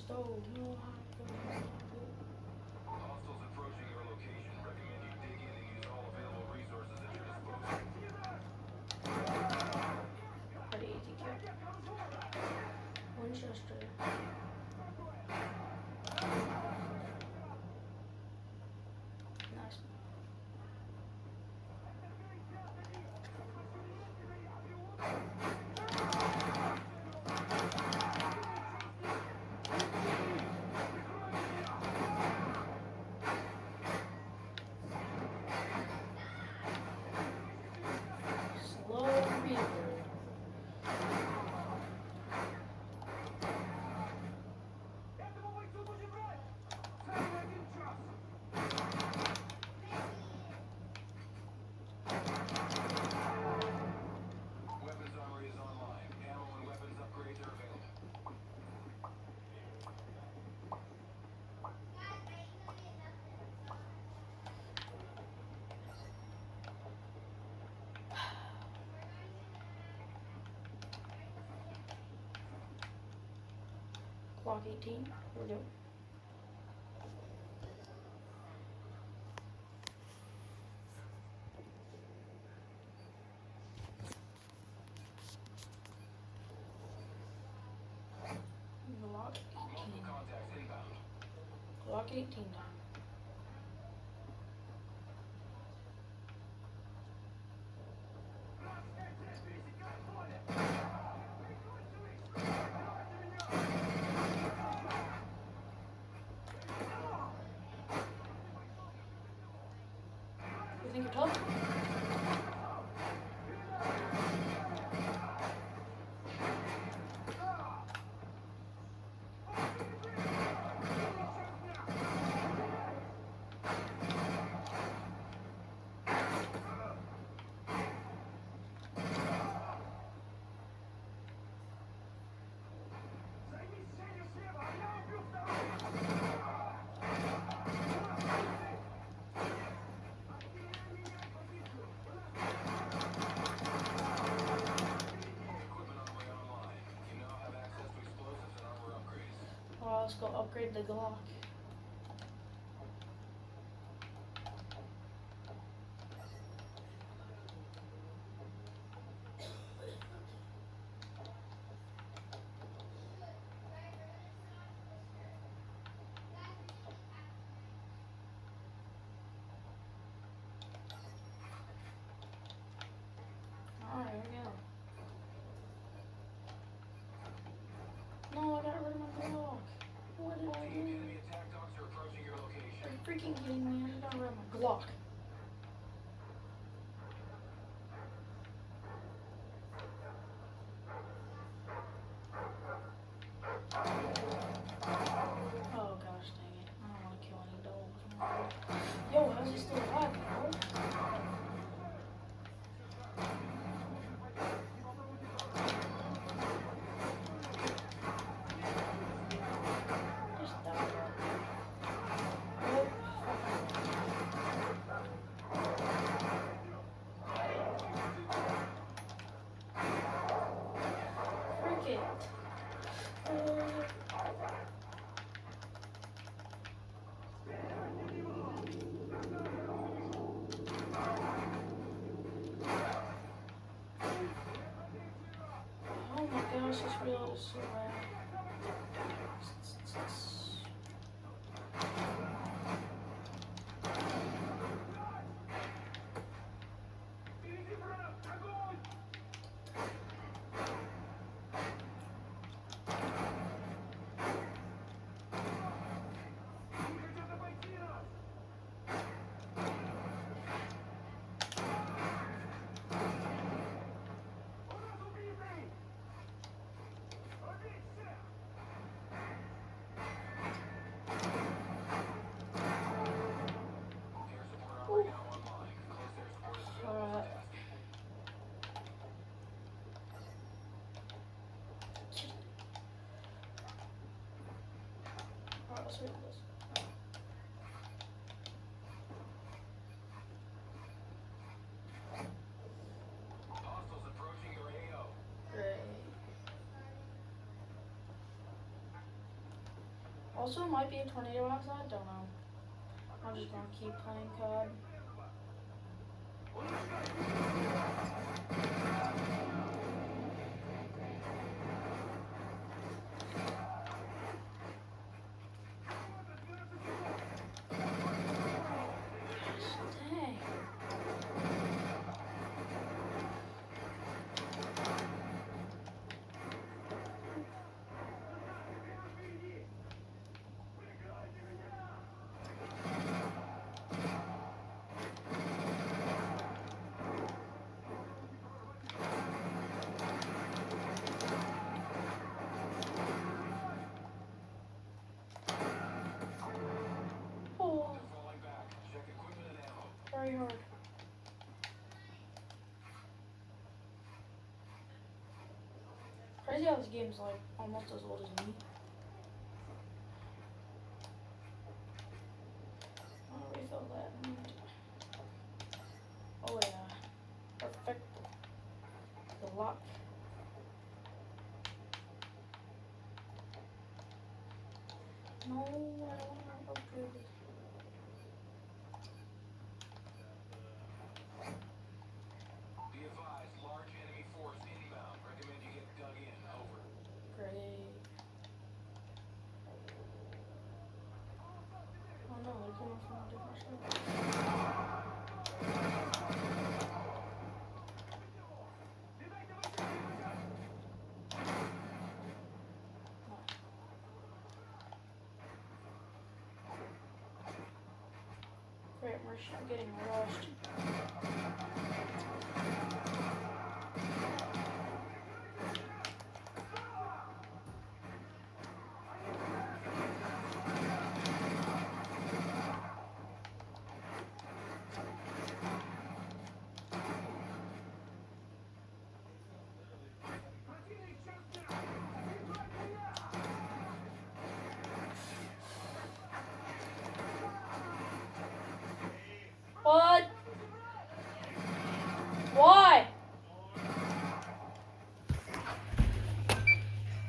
stove. No, Hostiles approaching your location. Recommend you dig in and use all available resources at your disposal. pretty easy kill. Winchester. Nice. Slow reload. Weapons armory is online. Ammo and weapons upgrades are available. Clock 18. We're doing. Glock 18. Multiple contacts inbound. Glock 18 time. You think you're tough? Equipment on the way online. You now have access to explosives and armor upgrades. Oh, let's go upgrade the Glock. Alright, here we go. No, I got rid of my Glock. What did I Team, do? enemy attack dogs are approaching your Are location. you freaking kidding me? I just got rid of my Glock. Oh gosh dang it. I don't want to kill any dogs. Yo, how's he still alive, bro? Just die, bro. Nope. Frick it. Oh my gosh, this reload is so bad. Also, it might be a tornado outside. Don't know. I'm just gonna keep playing COD. Dang. Oh, Falling back. Check equipment and ammo. very hard. Crazy how this game's like almost as old as me. I'll refill that. Oh yeah. Perfect. The lock. No, I don't want to upgrade this. Be advised, large enemy force inbound. Recommend you get dug in. Over. Great. Oh no, they're coming from a different side. Great, I'm getting rushed. What?